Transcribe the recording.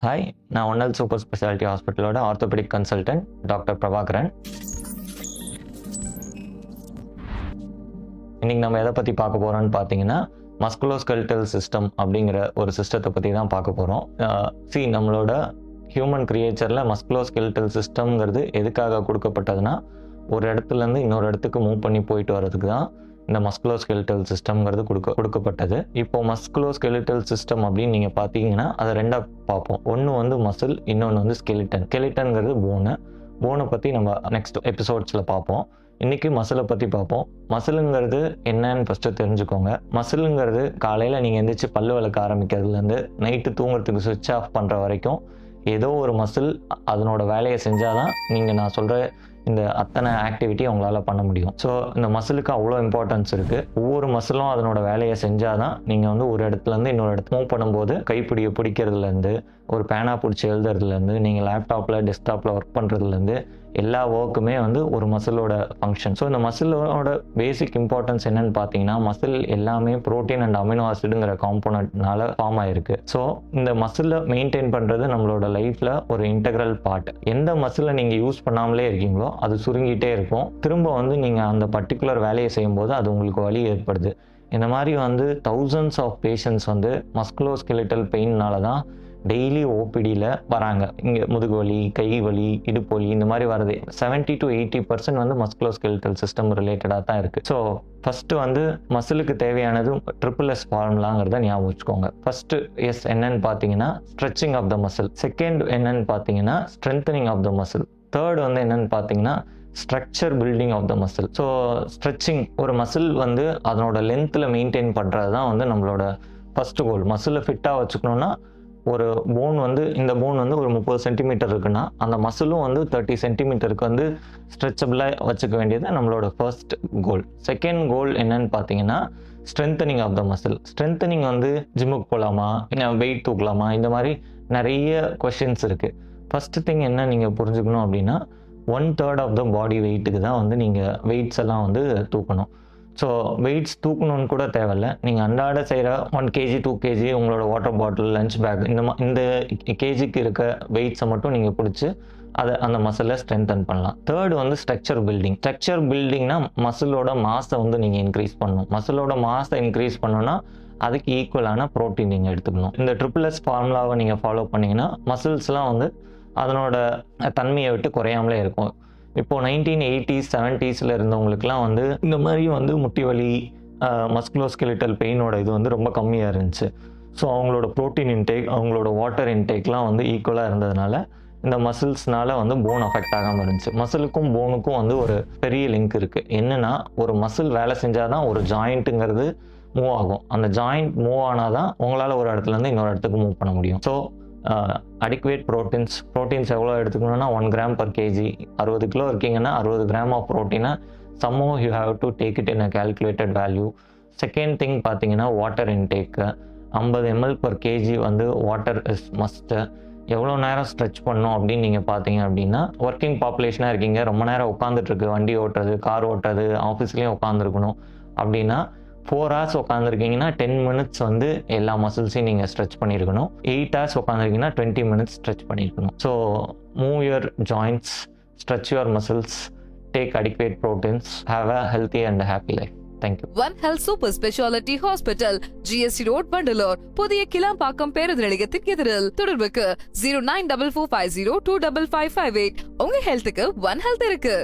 Hi, நான் ஒன்னல் super speciality ஹாஸ்பிட்டலோட ஆர்த்தோபெடிக் கன்சல்டன்ட் டாக்டர் பிரபாகரன். இன்னைக்கு நம்ம எதை பற்றி பார்க்க போகிறோம்னு பார்த்தீங்கன்னா, மஸ்குலோஸ்கெல்டல் சிஸ்டம் அப்படிங்கிற ஒரு சிஸ்டத்தை பற்றி தான் பார்க்க போகிறோம். நம்மளோட ஹியூமன் கிரியேச்சரில் மஸ்குலோஸ்கெல்டல் சிஸ்டம்ங்கிறது எதுக்காக கொடுக்கப்பட்டதுன்னா, ஒரு இடத்துலேருந்து இன்னொரு இடத்துக்கு மூவ் பண்ணி போயிட்டு வர்றதுக்கு தான் இந்த மஸ்குலோஸ்கெல்டல் சிஸ்டம்ங்கிறது கொடுக்கப்பட்டது. இப்போ மஸ்குலோஸ்கெலிட்டல் சிஸ்டம் அப்படின்னு நீங்கள் பார்த்தீங்கன்னா அதை ரெண்டாக பார்ப்போம். ஒன்று வந்து மசில், இன்னொன்று வந்து ஸ்கெலிட்டன். ஸ்கெலிட்டன்கிறது போனை பற்றி நம்ம நெக்ஸ்ட் எபிசோட்ஸில் பார்ப்போம். இன்றைக்கி மசிலை பற்றி பார்ப்போம். மசிலுங்கிறது என்னன்னு ஃபஸ்ட்டு தெரிஞ்சுக்கோங்க. மசிலுங்கிறது காலையில் நீங்கள் எந்திரிச்சு பல்லு விளக்க ஆரம்பிக்கிறதுலேருந்து நைட்டு தூங்குறதுக்கு சுவிட்ச் ஆஃப் பண்ணுற வரைக்கும் ஏதோ ஒரு மசில் அதனோட வேலையை செஞ்சால் தான் நீங்கள் நான் சொல்கிற இந்த அத்தனை ஆக்டிவிட்டி அவங்களால பண்ண முடியும். ஸோ இந்த மசிலுக்கு அவ்வளோ இம்பார்ட்டன்ஸ் இருக்குது. ஒவ்வொரு மசிலும் அதனோட வேலையை செஞ்சால் தான் நீங்கள் வந்து ஒரு இடத்துலேருந்து இன்னொரு இடத்துக்கு மூவ் பண்ணும்போது கைப்பிடியை பிடிக்கிறதுலேருந்து, ஒரு பேனா பிடிச்சி எழுதுறதுலேருந்து, நீங்கள் லேப்டாப்பில் டெஸ்க்டாப்பில் ஒர்க் பண்ணுறதுலேருந்து எல்லா ஒர்க்குமே வந்து ஒரு மசிலோட ஃபங்க்ஷன். ஸோ இந்த மசிலோட பேசிக் இம்பார்ட்டன்ஸ் என்னன்னு பார்த்தீங்கன்னா, மசில் எல்லாமே ப்ரோட்டீன் அண்ட் அமினோ ஆசிடுங்கிற காம்போனன்ட்னால ஃபார்ம் ஆயிருக்கு. ஸோ இந்த மசிலை மெயின்டைன் பண்ணுறது நம்மளோட லைஃப்பில் ஒரு இன்டெக்ரல் பார்ட். எந்த மசிலை நீங்கள் யூஸ் பண்ணாமலே இருக்கீங்களோ அது சுருங்கிட்டே இருக்கும். திரும்ப வந்து நீங்கள் அந்த பர்டிகுலர் வேலையை செய்யும்போது அது உங்களுக்கு வலி ஏற்படுது. இந்த மாதிரி வந்து தௌசண்ட்ஸ் ஆஃப் பேஷண்ட்ஸ் வந்து மஸ்குலோஸ்கெலிட்டல் பெயின்னால தான் டெய்லி ஓபிடியில் வராங்க. இங்கே முதுகு வலி, கை வலி, இடுப்பு வலி இந்த மாதிரி வருது. 70 to 80% வந்து மஸ்குலோஸ்கெலிட்டல் சிஸ்டம் ரிலேட்டடாக தான் இருக்குது. ஸோ ஃபஸ்ட்டு வந்து மசிலுக்கு தேவையானது SSS ஃபார்முலாங்கிறத ஞாபகம் வச்சுக்கோங்க. ஃபஸ்ட்டு எஸ் என்னன்னு பார்த்தீங்கன்னா stretching of the muscle. Second என்னன்னு பார்த்தீங்கன்னா strengthening of the muscle. Third வந்து என்னன்னு பார்த்தீங்கன்னா structure building of the muscle. So stretching, ஒரு மசில் வந்து அதனோட லென்த்தில் மெயின்டைன் பண்ணுறது தான் வந்து நம்மளோட ஃபஸ்ட்டு கோல். மசிலை ஃபிட்டாக வச்சுக்கணுன்னா ஒரு போன் வந்து இந்த போன் வந்து ஒரு 30 சென்டிமீட்டர் இருக்குன்னா அந்த மசிலும் வந்து 30 சென்டிமீட்டருக்கு வந்து ஸ்ட்ரெச்சபிளாக வச்சுக்க வேண்டியது நம்மளோட ஃபர்ஸ்ட் கோல். செகண்ட் கோல் என்னன்னு பார்த்தீங்கன்னா strengthening of the muscle. Strengthening வந்து ஜிம்முக்கு போகலாமா, வெயிட் தூக்கலாமா, இந்த மாதிரி நிறைய கொஷின்ஸ் இருக்குது. ஃபஸ்ட்டு திங் என்ன நீங்கள் புரிஞ்சுக்கணும் அப்படின்னா 1/3 ஆஃப் த பாடி வெயிட்டுக்கு தான் வந்து நீங்கள் வெயிட்ஸ் எல்லாம் வந்து தூக்கணும். ஸோ வெயிட்ஸ் தூக்கணும்னு கூட தேவையில்ல. நீங்கள் அன்றாட செய்கிற 1 kg 2 kg உங்களோட வாட்டர் பாட்டில், லஞ்ச் பேக் இந்த கேஜிக்கு இருக்க வெயிட்ஸை மட்டும் நீங்கள் பிடிச்சி அந்த மசிலை ஸ்ட்ரென்தன் பண்ணலாம். தேர்ட் வந்து ஸ்ட்ரக்சர் பில்டிங். ஸ்ட்ரக்சர் பில்டிங்னா மசிலோட மாஸை வந்து நீங்கள் இன்க்ரீஸ் பண்ணணும். மசிலோட மாஸை இன்க்ரீஸ் பண்ணணும்னா அதுக்கு ஈக்குவலான ப்ரோட்டீன் நீங்கள் எடுத்துக்கணும். இந்த SSS ஃபார்முலாவை நீங்கள் ஃபாலோ பண்ணிங்கன்னா மசில்ஸ்லாம் வந்து அதனோட தன்மையை விட்டு குறையாமலே இருக்கும். இப்போது 1980s 70s இருந்தவங்களுக்குலாம் வந்து இந்த மாதிரி வந்து முட்டி வலி, மஸ்குலோஸ்கெலிட்டல் பெயினோட இது வந்து ரொம்ப கம்மியாக இருந்துச்சு. ஸோ அவங்களோட ப்ரோட்டீன் இன்டேக், அவங்களோட வாட்டர் இன்டேக்லாம் வந்து ஈக்குவலாக இருந்ததுனால இந்த மசில்ஸ்னால வந்து போன் அஃபெக்ட் ஆகாமல் இருந்துச்சு. மசிலுக்கும் போனுக்கும் வந்து ஒரு பெரிய லிங்க் இருக்குது. என்னென்னா ஒரு மசில் வேலை செஞ்சால் தான் ஒரு ஜாயிண்ட்டுங்கிறது மூவ் ஆகும். அந்த ஜாயிண்ட் மூவ் ஆனால் தான் உங்களால் ஒரு இடத்துலேருந்து இன்னொரு இடத்துக்கு மூவ் பண்ண முடியும். ஸோ அடிக்குவேட் ப்ரோட்டீன்ஸ் எவ்வளோ எடுத்துக்கணும்னா 1 gram per kg. 60 கிலோ இருக்கீங்கன்னா 60 கிராம் ஆஃப் ப்ரோட்டீனை somehow you have to take it in a calculated value. Second thing பார்த்தீங்கன்னா water intake 50 ml per kg வந்து வாட்டர் இஸ் மஸ்ட்டு. எவ்வளோ நேரம் ஸ்ட்ரெச் பண்ணணும் அப்படின்னு நீங்கள் பார்த்தீங்க அப்படின்னா, ஒர்க்கிங் பாப்புலேஷனாக இருக்கீங்க, ரொம்ப நேரம் உட்காந்துட்ருக்கு, வண்டி ஓட்டுறது, கார் ஓட்டுறது, ஆஃபீஸ்லேயும் உட்காந்துருக்கணும் அப்படின்னா 4 hours உட்காந்துருக்கீங்கன்னா 10 minutes வந்து எல்லா மசில்ஸையும் நீங்கள் ஸ்ட்ரெச் பண்ணியிருக்கணும். 8 hours உட்காந்துருக்கீங்கன்னா 20 minutes ஸ்ட்ரெச் பண்ணியிருக்கணும். So move your joints, stretch your muscles, take adequate proteins, have a healthy and happy life. Thank you. One Health Super Speciality Hospital, GST Road, Vandalore. புதிய கிளாம்பாக்கம் பேருந்து நிலையத்திற்கு எதிரில். தொடர்புக்கு 0944502558. உங்க ஹெல்த்துக்கு One Health இருக்கு.